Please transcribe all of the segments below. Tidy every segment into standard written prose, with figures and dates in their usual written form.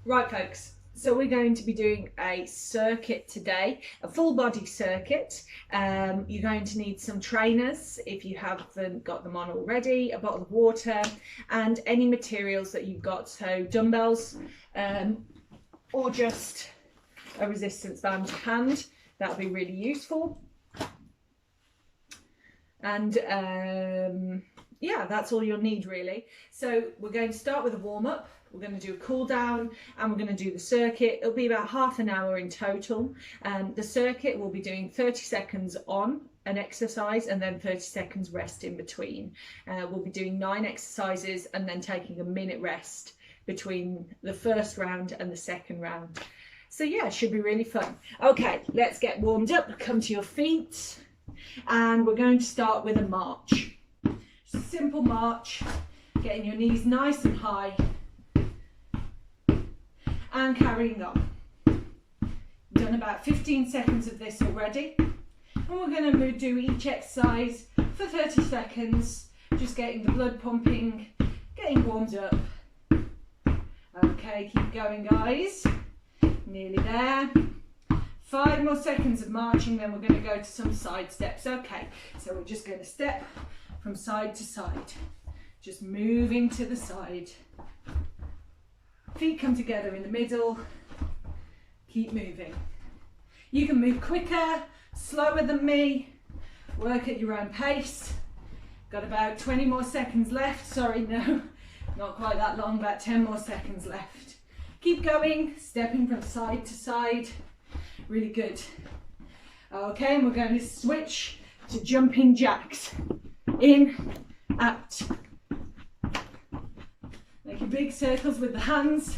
Right, folks. So we're going to be doing a circuit today, a full body circuit. You're going to need some trainers if you haven't got them on already, a bottle of water, and any materials that you've got. So dumbbells, or just a resistance band to hand. That'll be really useful. And yeah, that's all you'll need really. So we're going to start with a warm-up. We're going to do a cool down and we're going to do the circuit. It'll be about half an hour in total. The circuit will be doing 30 seconds on an exercise and then 30 seconds rest in between. We'll be doing 9 exercises and then taking a minute rest between the first round and the second round. So yeah, it should be really fun. Okay, let's get warmed up. Come to your feet and we're going to start with a march. Simple march, getting your knees nice and high and carrying on. We've done about 15 seconds of this already, and we're going to do each exercise for 30 seconds, just getting the blood pumping, getting warmed up. Okay, keep going guys, nearly there. 5 more seconds of marching, then we're going to go to some side steps. Okay, so we're just going to step from side to side, just moving to the side. Feet come together in the middle, keep moving. You can move quicker, slower than me, work at your own pace. Got about 20 more seconds left, sorry, no, not quite that long, about 10 more seconds left. Keep going, stepping from side to side, really good. Okay, and we're going to switch to jumping jacks. In, out. Making big circles with the hands.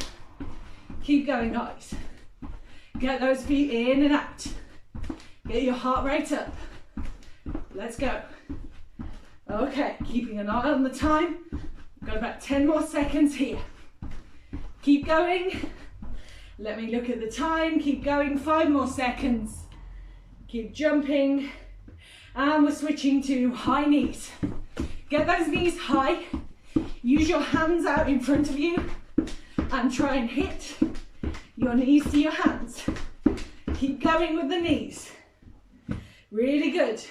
Keep going guys. Get those feet in and out. Get your heart rate up. Let's go. Okay, keeping an eye on the time. We've got about 10 more seconds here. Keep going. Let me look at the time. Keep going, 5 more seconds. Keep jumping. And we're switching to high knees. Get those knees high. Use your hands out in front of you and try and hit your knees to your hands. Keep going with the knees. Really good.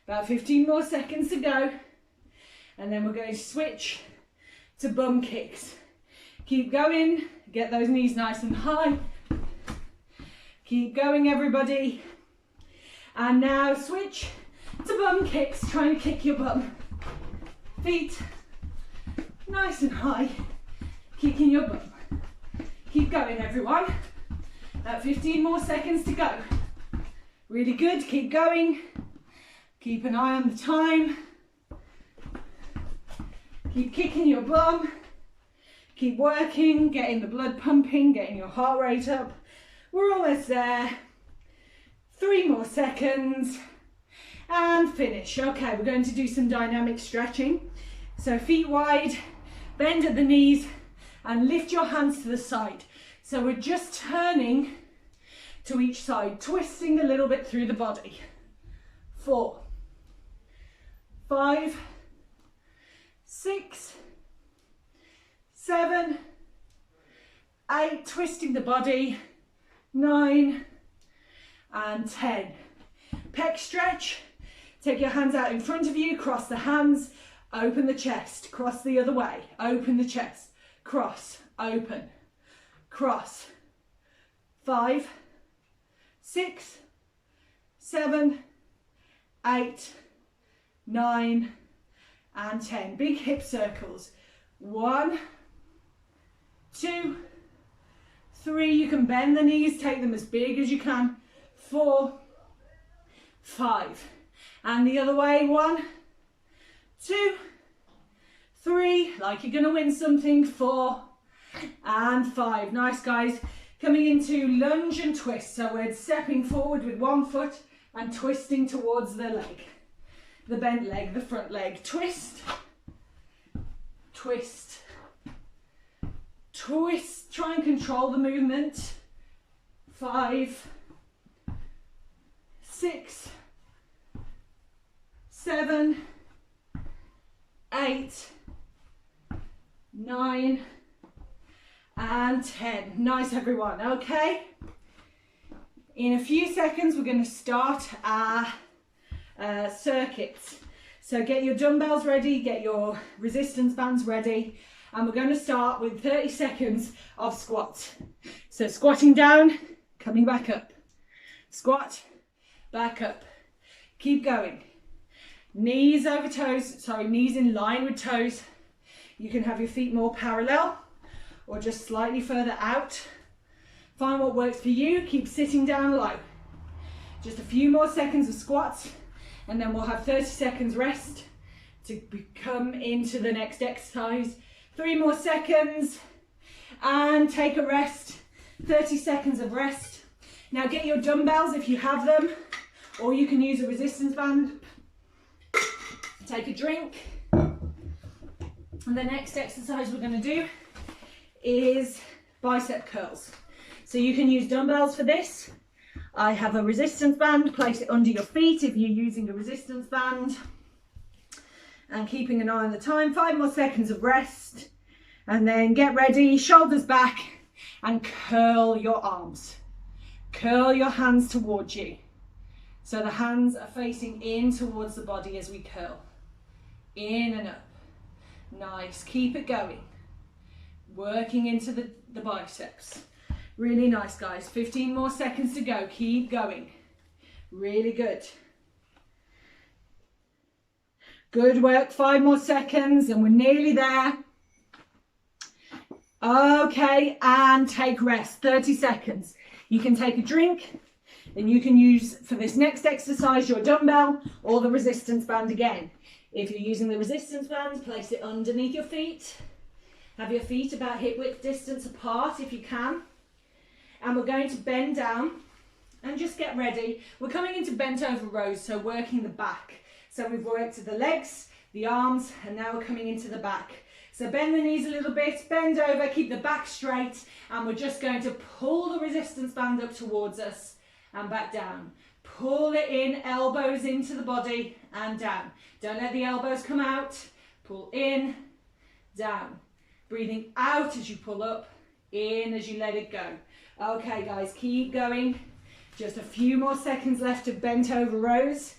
About 15 more seconds to go. And then we're going to switch to bum kicks. Keep going. Get those knees nice and high. Keep going, everybody. And now switch to bum kicks. Try and kick your bum. Feet nice and high. Kicking your bum. Keep going, everyone. About 15 more seconds to go. Really good. Keep going. Keep an eye on the time. Keep kicking your bum. Keep working, getting the blood pumping, getting your heart rate up. We're almost there. 3 more seconds and finish. Okay, we're going to do some dynamic stretching. So feet wide, bend at the knees and lift your hands to the side. So we're just turning to each side, twisting a little bit through the body. 4, 5, 6, 7, 8, twisting the body, 9 and 10. Pec stretch, take your hands out in front of you, cross the hands, open the chest, cross the other way, open the chest, cross, open, cross. 5, 6, 7, 8, 9 and 10. Big hip circles. 1, 2, 3, you can bend the knees, take them as big as you can. 4, 5, and the other way. 1, 2, 3, like you're going to win something. 4 and 5. Nice guys. Coming into lunge and twist. So we're stepping forward with one foot and twisting towards the leg, the bent leg, the front leg. Twist, twist, twist. Try and control the movement. 5, 6, 7, 8, 9 and 10. Nice, everyone. Okay. In a few seconds, we're going to start our circuits. So get your dumbbells ready, get your resistance bands ready, and we're going to start with 30 seconds of squats. So squatting down, coming back up. Squat, back up. Keep going. Knees over toes, sorry, knees in line with toes. You can have your feet more parallel or just slightly further out. Find what works for you. Keep sitting down low. Just a few more seconds of squats, and then we'll have 30 seconds rest to come into the next exercise. 3 more seconds and take a rest. 30 seconds of rest. Now get your dumbbells if you have them, or you can use a resistance band. Take a drink. And the next exercise we're going to do is bicep curls. So you can use dumbbells for this. I have a resistance band. Place it under your feet if you're using a resistance band. And keeping an eye on the time. 5 more seconds of rest. And then get ready, shoulders back, and curl your arms. Curl your hands towards you. So the hands are facing in towards the body as we curl. In and up. Nice. Keep it going. Working into the biceps. Really nice, guys. 15 more seconds to go. Keep going. Really good. Good work. 5 more seconds and we're nearly there. Okay, and take rest. 30 seconds. You can take a drink, and you can use, for this next exercise, your dumbbell or the resistance band again. If you're using the resistance band, place it underneath your feet. Have your feet about hip width distance apart if you can. And we're going to bend down and just get ready. We're coming into bent over rows, so working the back. So we've worked the legs, the arms, and now we're coming into the back. So bend the knees a little bit, bend over, keep the back straight, and we're just going to pull the resistance band up towards us and back down. Pull it in, elbows into the body and down. Don't let the elbows come out. Pull in, down. Breathing out as you pull up, in as you let it go. Okay, guys, keep going. Just a few more seconds left of bent over rows.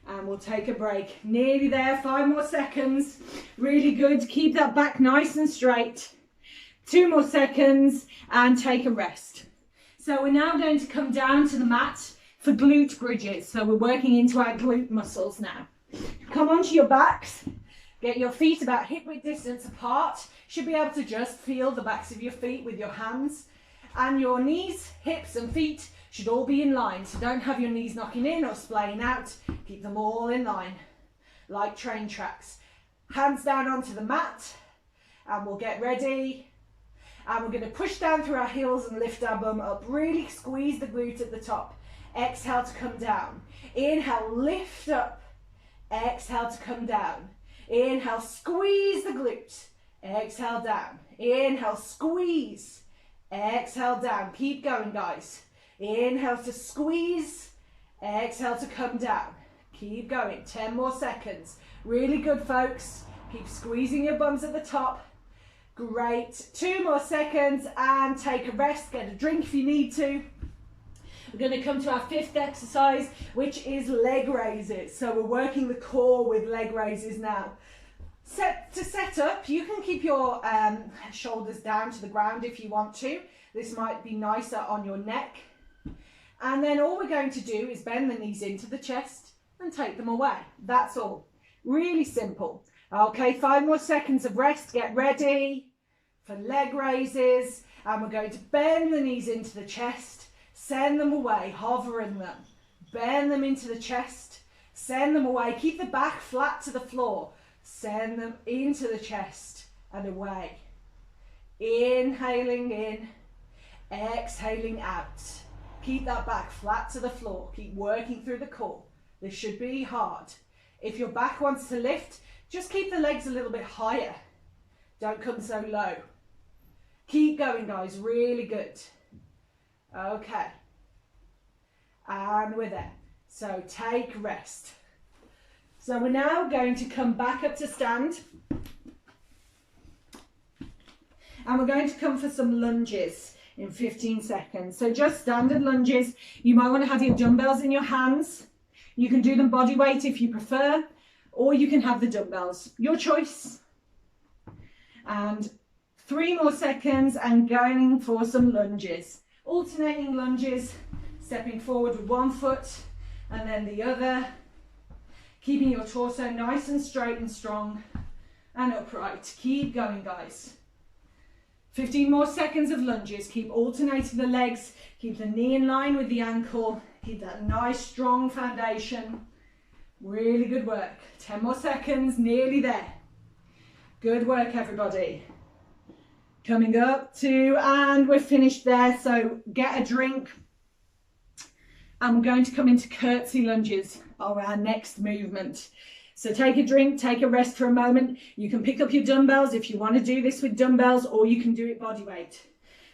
And we'll take a break. Nearly there, 5 more seconds. Really good, keep that back nice and straight. 2 more seconds and take a rest. So we're now going to come down to the mat for glute bridges. So we're working into our glute muscles now. Come onto your backs, get your feet about hip width distance apart. Should be able to just feel the backs of your feet with your hands. And your knees, hips and feet should all be in line, so don't have your knees knocking in or splaying out. Keep them all in line, like train tracks. Hands down onto the mat, and we'll get ready. And we're going to push down through our heels and lift our bum up. Really squeeze the glute at the top. Exhale to come down. Inhale, lift up. Exhale to come down. Inhale, squeeze the glute. Exhale, down. Inhale, squeeze. Exhale, down. Keep going, guys. Inhale to squeeze, exhale to come down. Keep going, 10 more seconds. Really good, folks. Keep squeezing your bums at the top. Great, 2 more seconds and take a rest. Get a drink if you need to. We're going to come to our 5th exercise, which is leg raises. So we're working the core with leg raises now. To set up, you can keep your shoulders down to the ground if you want to. This might be nicer on your neck. And then all we're going to do is bend the knees into the chest and take them away. That's all. Really simple. Okay, 5 more seconds of rest. Get ready for leg raises. And we're going to bend the knees into the chest, send them away, hovering them. Bend them into the chest, send them away. Keep the back flat to the floor. Send them into the chest and away. Inhaling in, exhaling out. Keep that back flat to the floor. Keep working through the core. This should be hard. If your back wants to lift, just keep the legs a little bit higher. Don't come so low. Keep going, guys. Really good. Okay. And we're there. So take rest. So we're now going to come back up to stand. And we're going to come for some lunges in 15 seconds. So just standard lunges. You might want to have your dumbbells in your hands. You can do them body weight if you prefer, or you can have the dumbbells, your choice. And 3 more seconds and going for some lunges. Alternating lunges, stepping forward with one foot and then the other. Keeping your torso nice and straight and strong and upright. Keep going, guys. 15 more seconds of lunges. Keep alternating the legs. Keep the knee in line with the ankle. Keep that nice strong foundation. Really good work. 10 more seconds, nearly there. Good work, everybody. Coming up to, and we're finished there. So get a drink. And we're going to come into curtsy lunges, or our next movement. So take a drink, take a rest for a moment. You can pick up your dumbbells if you want to do this with dumbbells, or you can do it body weight.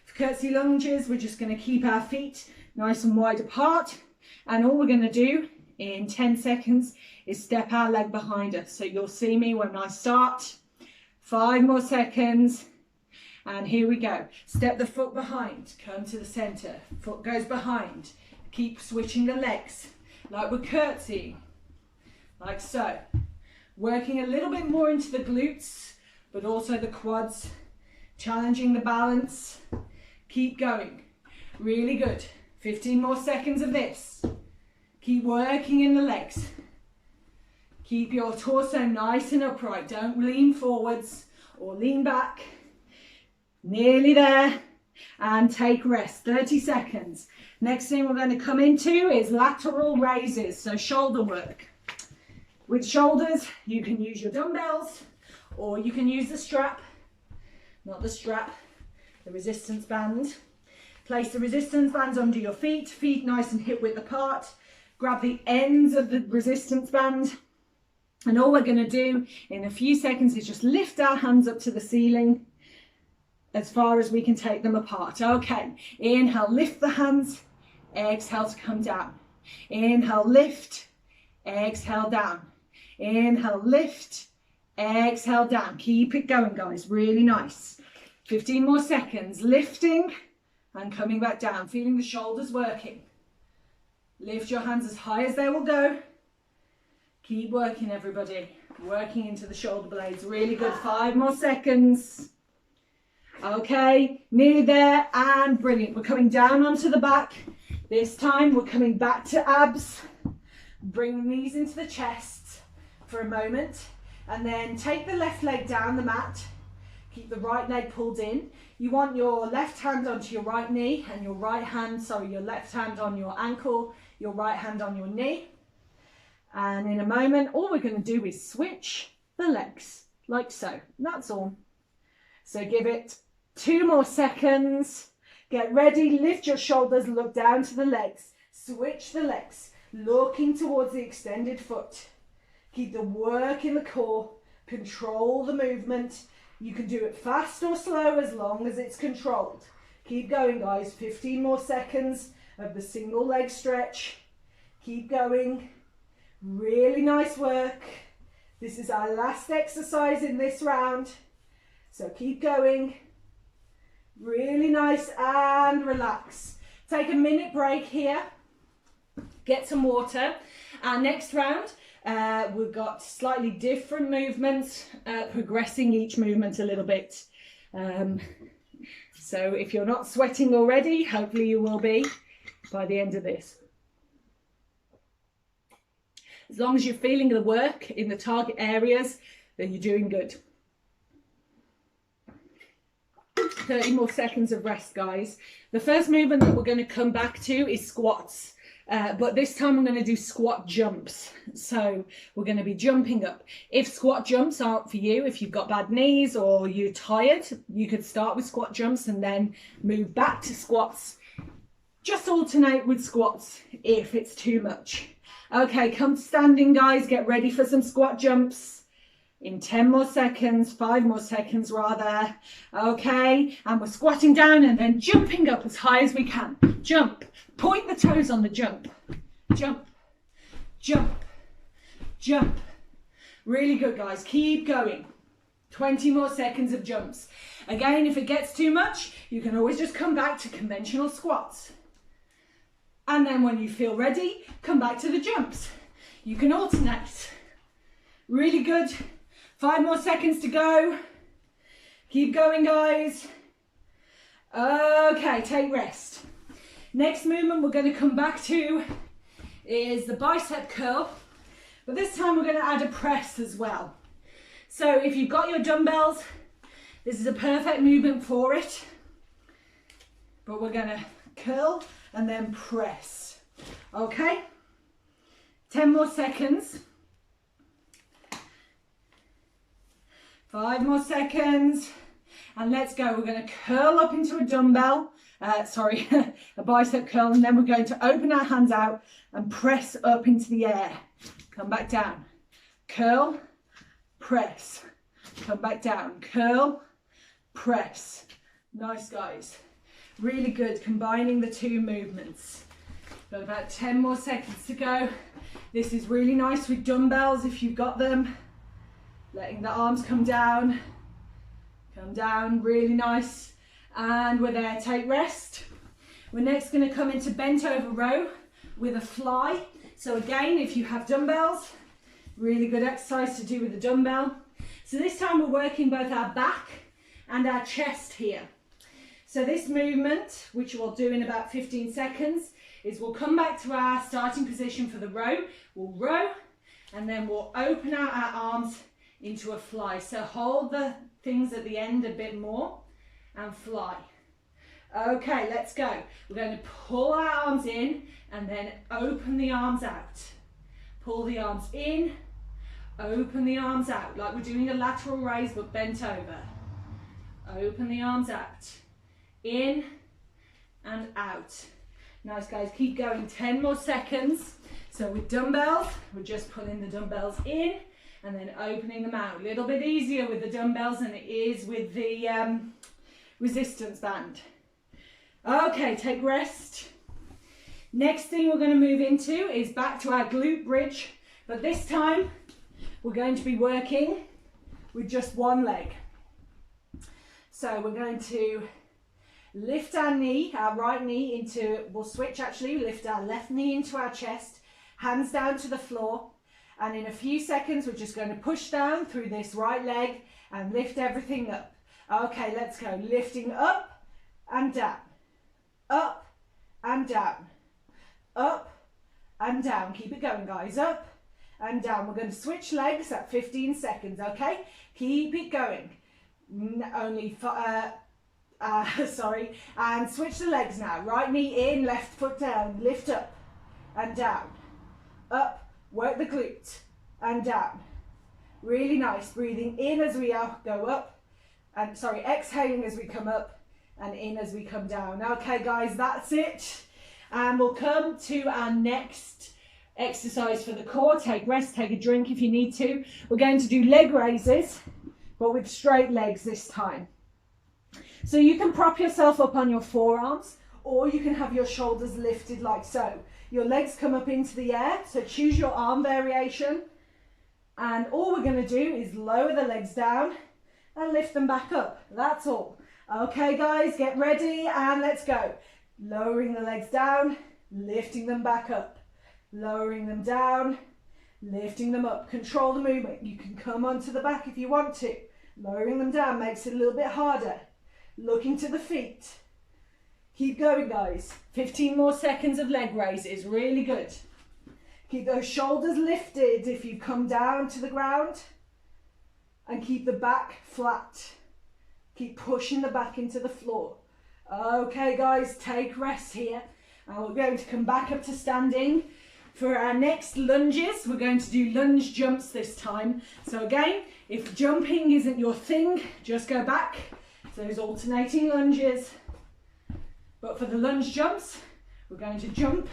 For curtsy lunges, we're just going to keep our feet nice and wide apart. And all we're going to do in 10 seconds is step our leg behind us. So you'll see me when I start. 5 more seconds. And here we go. Step the foot behind, come to the center. Foot goes behind. Keep switching the legs, like we're curtsying, like so. Working a little bit more into the glutes, but also the quads, challenging the balance. Keep going, really good. 15 more seconds of this. Keep working in the legs. Keep your torso nice and upright. Don't lean forwards or lean back. Nearly there. And take rest, 30 seconds. Next thing we're going to come into is lateral raises, so shoulder work. With shoulders, you can use your dumbbells, or you can use the strap, not the strap, the resistance band. Place the resistance bands under your feet, feet nice and hip width apart. Grab the ends of the resistance band, and all we're going to do in a few seconds is just lift our hands up to the ceiling as far as we can take them apart. Okay, inhale, lift the hands, exhale to come down. Inhale, lift, exhale down. Inhale, lift, exhale down. Keep it going, guys, really nice. 15 more seconds, lifting and coming back down, feeling the shoulders working. Lift your hands as high as they will go. Keep working, everybody, working into the shoulder blades, really good. 5 more seconds. Okay, nearly there, and brilliant. We're coming down onto the back. This time we're coming back to abs. Bring the knees into the chest for a moment, and then take the left leg down the mat. Keep the right leg pulled in. You want your left hand onto your right knee and your your left hand on your ankle, your right hand on your knee. And in a moment, all we're going to do is switch the legs, like so. That's all. So give it 2 more seconds. Get ready, lift your shoulders, look down to the legs. Switch the legs, looking towards the extended foot. Keep the work in the core, control the movement. You can do it fast or slow as long as it's controlled. Keep going, guys. 15 more seconds of the single leg stretch. Keep going. Really nice work. This is our last exercise in this round. So keep going. Really nice, and relax. Take a minute break here. Get some water. Our next round, we've got slightly different movements, progressing each movement a little bit. So if you're not sweating already, hopefully you will be by the end of this. As long as you're feeling the work in the target areas, then you're doing good. 30 more seconds of rest, guys. The first movement that we're going to come back to is squats. But this time I'm going to do squat jumps. So we're going to be jumping up. If squat jumps aren't for you, if you've got bad knees or you're tired, you could start with squat jumps and then move back to squats. Just alternate with squats if it's too much. Okay, come to standing, guys. Get ready for some squat jumps in 10 more seconds, 5 more seconds rather. Okay, and we're squatting down and then jumping up as high as we can. Jump, point the toes on the jump. Jump, jump, jump. Really good, guys. Keep going. 20 more seconds of jumps. Again, if it gets too much, you can always just come back to conventional squats. And then when you feel ready, come back to the jumps. You can alternate. Really good. 5 more seconds to go. Keep going, guys. Okay, take rest. Next movement we're going to come back to is the bicep curl, but this time we're going to add a press as well. So if you've got your dumbbells, this is a perfect movement for it, but we're going to curl and then press. Okay, 10 more seconds. 5 more seconds. And let's go. We're going to curl up into a dumbbell, a bicep curl, and then we're going to open our hands out and press up into the air. Come back down. Curl, press. Come back down. Curl, press. Nice, guys. Really good, combining the two movements. Got about 10 more seconds to go. This is really nice with dumbbells if you've got them. Letting the arms come down, really nice. And we're there, take rest. We're next going to come into bent over row with a fly. So again, if you have dumbbells, really good exercise to do with the dumbbell. So this time we're working both our back and our chest here. So this movement, which we'll do in about 15 seconds, is we'll come back to our starting position for the row. We'll row and then we'll open out our arms into a fly. So hold the things at the end a bit more and fly. Okay, let's go. We're going to pull our arms in and then open the arms out. Pull the arms in, open the arms out, like we're doing a lateral raise but bent over. Open the arms out, in and out. Nice, guys, keep going. 10 more seconds. So with dumbbells, we're just pulling the dumbbells in and then opening them out. A little bit easier with the dumbbells than it is with the resistance band. Okay, take rest. Next thing we're going to move into is back to our glute bridge, but this time we're going to be working with just one leg. So we're going to lift our knee, our right knee into, we'll switch actually, lift our left knee into our chest, hands down to the floor. And in a few seconds, we're just going to push down through this right leg and lift everything up. Okay, let's go. Lifting up and down, up and down, up and down. Keep it going, guys. Up and down. We're going to switch legs at 15 seconds, okay? Keep it going. Sorry. And switch the legs now. Right knee in, left foot down. Lift up and down, up. Work the glute and down. Really nice. Breathing in as we go up. And exhaling as we come up and in as we come down. Okay, guys, that's it. And we'll come to our next exercise for the core. Take rest, take a drink if you need to. We're going to do leg raises, but with straight legs this time. So you can prop yourself up on your forearms, or you can have your shoulders lifted like so. Your legs come up into the air, so choose your arm variation. And all we're going to do is lower the legs down and lift them back up. That's all. Okay, guys, get ready and let's go. Lowering the legs down, lifting them back up. Lowering them down, lifting them up. Control the movement. You can come onto the back if you want to. Lowering them down makes it a little bit harder. Looking to the feet. Keep going, guys. 15 more seconds of leg raises. Really good. Keep those shoulders lifted if you come down to the ground. And keep the back flat. Keep pushing the back into the floor. Okay, guys, take rest here. And we're going to come back up to standing. For our next lunges, we're going to do lunge jumps this time. So again, if jumping isn't your thing, just go back. So those alternating lunges. But for the lunge jumps, we're going to jump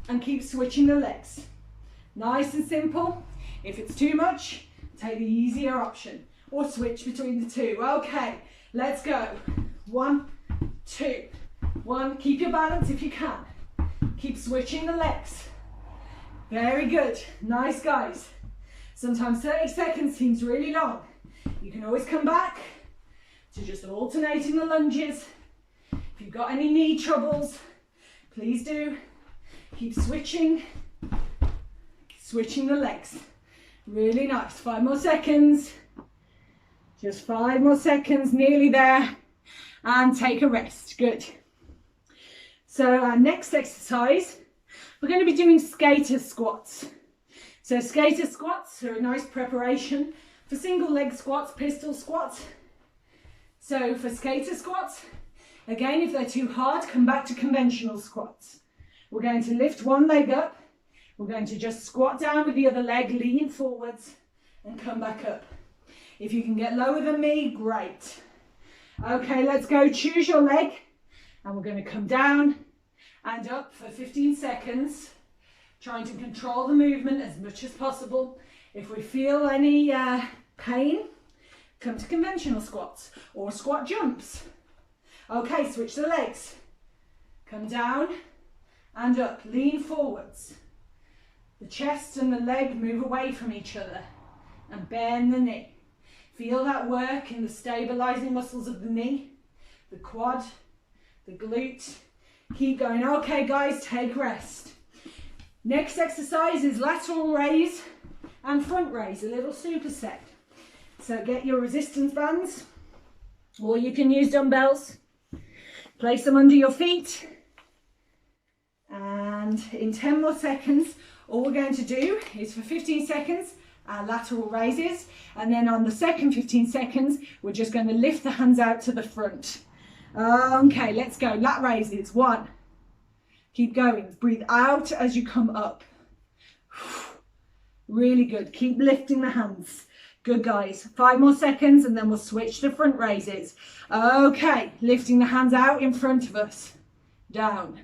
and keep switching the legs. Nice and simple. If it's too much, take the easier option or switch between the two. Okay, let's go. 1, 2, 1. Keep your balance if you can. Keep switching the legs. Very good. Nice, guys. Sometimes 30 seconds seems really long. You can always come back to just alternating the lunges. If you've got any knee troubles, please do keep switching the legs. Really nice. 5 more seconds. Just 5 more seconds, nearly there. And take a rest. Good. So our next exercise, we're going to be doing skater squats. So skater squats are a nice preparation for single leg squats, pistol squats. So for skater squats, again, if they're too hard, come back to conventional squats. We're going to lift one leg up. We're going to just squat down with the other leg, lean forwards and come back up. If you can get lower than me, great. Okay, let's go. Choose your leg and we're going to come down and up for 15 seconds, trying to control the movement as much as possible. If we feel any pain, come to conventional squats or squat jumps. Okay, switch the legs. Come down and up, lean forwards. The chest and the leg move away from each other and bend the knee. Feel that work in the stabilizing muscles of the knee, the quad, the glute. Keep going. Okay, guys, take rest. Next exercise is lateral raise and front raise, a little superset. So get your resistance bands, or you can use dumbbells. Place them under your feet. And in 10 more seconds, all we're going to do is for 15 seconds, our lateral raises, and then on the second 15 seconds we're just going to lift the hands out to the front. Okay, let's go. Lat raises. 1. Keep going. Breathe out as you come up. Really good. Keep lifting the hands. Good, guys. 5 more seconds and then we'll switch to front raises. Okay, lifting the hands out in front of us, down,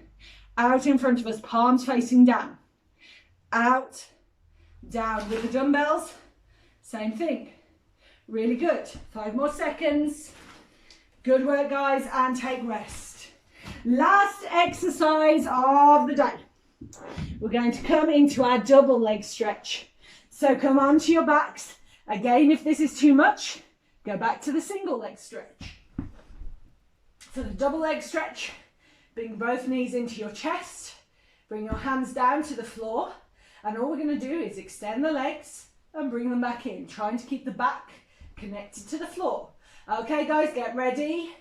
out in front of us, palms facing down, out, down. With the dumbbells, same thing. Really good. 5 more seconds. Good work, guys, and take rest. Last exercise of the day. We're going to come into our double leg stretch. So come onto your backs. Again, if this is too much, go back to the single leg stretch. So the double leg stretch, bring both knees into your chest, bring your hands down to the floor, and all we're going to do is extend the legs and bring them back in, trying to keep the back connected to the floor. Okay, guys, get ready,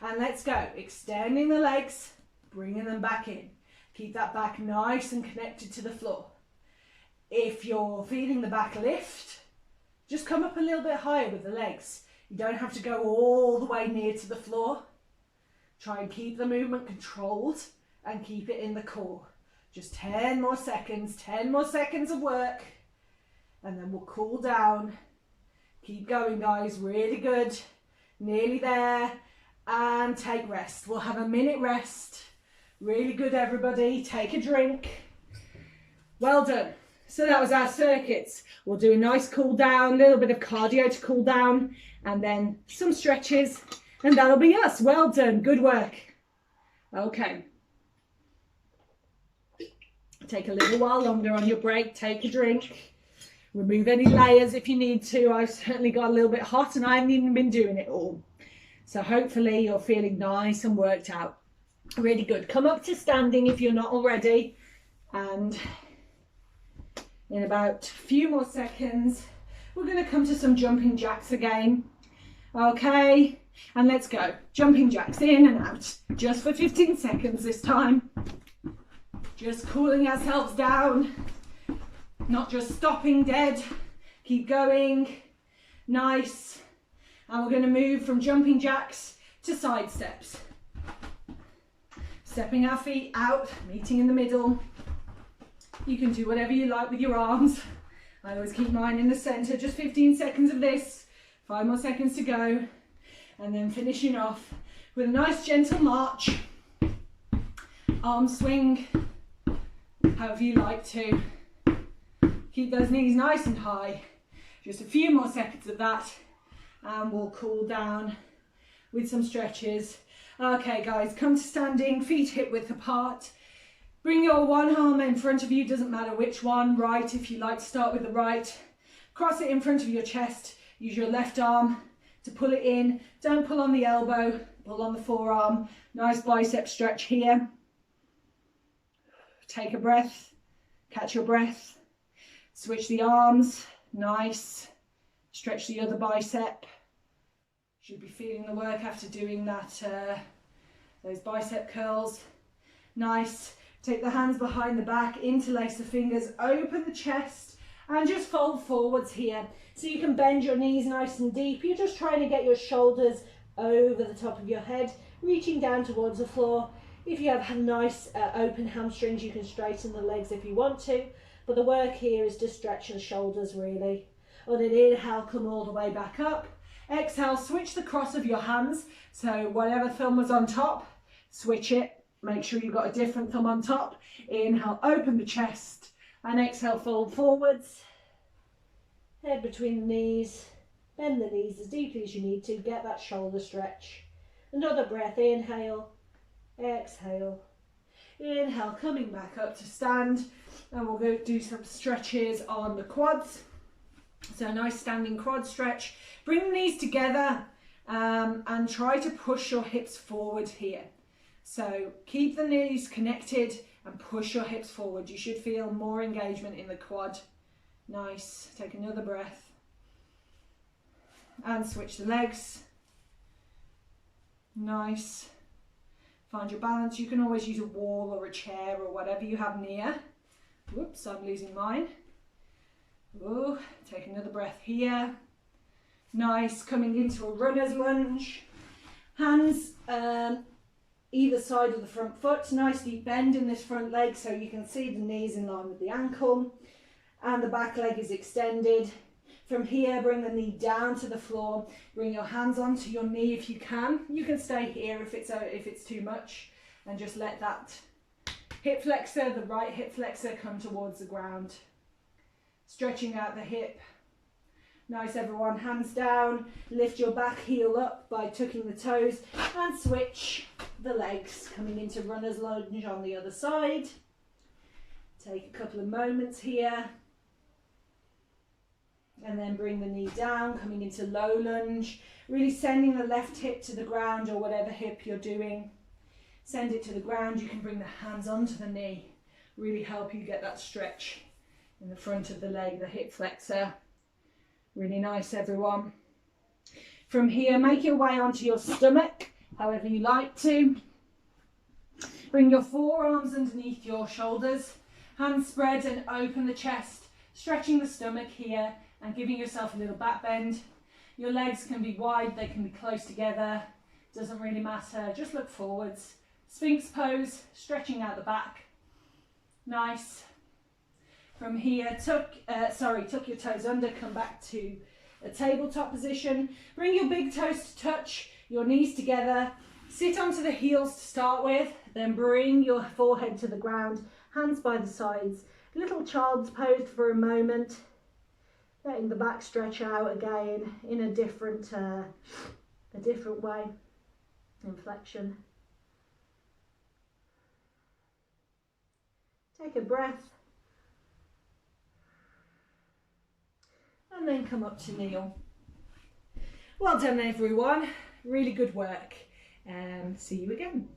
and let's go. Extending the legs, bringing them back in. Keep that back nice and connected to the floor. If you're feeling the back lift, just come up a little bit higher with the legs. You don't have to go all the way near to the floor. Try and keep the movement controlled and keep it in the core. Just 10 more seconds, 10 more seconds of work, and then we'll cool down. Keep going, guys, really good. Nearly there, and take rest. We'll have a minute rest. Really good, everybody. Take a drink. Well done. So that was our circuits. We'll do a nice cool down, a little bit of cardio to cool down, and then some stretches, and that'll be us. Well done, good work. Okay. Take a little while longer on your break, take a drink, remove any layers if you need to. I've certainly got a little bit hot and I haven't even been doing it all. So hopefully you're feeling nice and worked out. Really good. Come up to standing if you're not already, and in about a few more seconds, we're going to come to some jumping jacks again. Okay, and let's go. Jumping jacks in and out, just for 15 seconds this time. Just cooling ourselves down, not just stopping dead. Keep going, nice. And we're going to move from jumping jacks to side steps. Stepping our feet out, meeting in the middle. You can do whatever you like with your arms. I always keep mine in the center. Just 15 seconds of this, 5 more seconds to go. And then finishing off with a nice gentle march. Arm swing, however you like to. Keep those knees nice and high. Just a few more seconds of that and we'll cool down with some stretches. Okay, guys, come to standing, feet hip width apart. Bring your one arm in front of you, doesn't matter which one. Right, if you like to start with the right. Cross it in front of your chest. Use your left arm to pull it in. Don't pull on the elbow, pull on the forearm. Nice bicep stretch here. Take a breath, catch your breath. Switch the arms, nice. Stretch the other bicep. Should be feeling the work after doing that, those bicep curls. Nice. Take the hands behind the back, interlace the fingers, open the chest, and just fold forwards here. So you can bend your knees nice and deep. You're just trying to get your shoulders over the top of your head, reaching down towards the floor. If you have nice open hamstrings, you can straighten the legs if you want to. But the work here is to stretch the shoulders really. On an inhale, come all the way back up. Exhale, switch the cross of your hands. So whatever thumb was on top, switch it. Make sure you've got a different thumb on top. Inhale, open the chest. And exhale, fold forwards. Head between the knees. Bend the knees as deeply as you need to. Get that shoulder stretch. Another breath. Inhale. Exhale. Inhale, coming back up to stand. And we'll go do some stretches on the quads. So a nice standing quad stretch. Bring the knees together and try to push your hips forward here. So keep the knees connected and push your hips forward. You should feel more engagement in the quad. Nice. Take another breath. And switch the legs. Nice. Find your balance. You can always use a wall or a chair or whatever you have near. Whoops, I'm losing mine. Ooh, take another breath here. Nice. Coming into a runner's lunge. Hands either side of the front foot. Nice deep bend in this front leg so you can see the knees in line with the ankle. And the back leg is extended. From here, bring the knee down to the floor. Bring your hands onto your knee if you can. You can stay here if it's too much. And just let that hip flexor, the right hip flexor, come towards the ground. Stretching out the hip. Nice, everyone. Hands down. Lift your back heel up by tucking the toes. And switch the legs. Coming into runner's lunge on the other side. Take a couple of moments here. And then bring the knee down, coming into low lunge. Really sending the left hip to the ground or whatever hip you're doing. Send it to the ground. You can bring the hands onto the knee. Really help you get that stretch in the front of the leg, the hip flexor. Really nice, everyone. From here, make your way onto your stomach, however you like to. Bring your forearms underneath your shoulders. Hands spread and open the chest, stretching the stomach here and giving yourself a little back bend. Your legs can be wide, they can be close together. Doesn't really matter, just look forwards. Sphinx pose, stretching out the back. Nice. From here, tuck your toes under, come back to a tabletop position. Bring your big toes to touch, your knees together. Sit onto the heels to start with, then bring your forehead to the ground, hands by the sides. Little child's pose for a moment. Letting the back stretch out again in a different way. Inflection. Take a breath. And then come up to kneel. Well done, everyone. Really good work. See you again.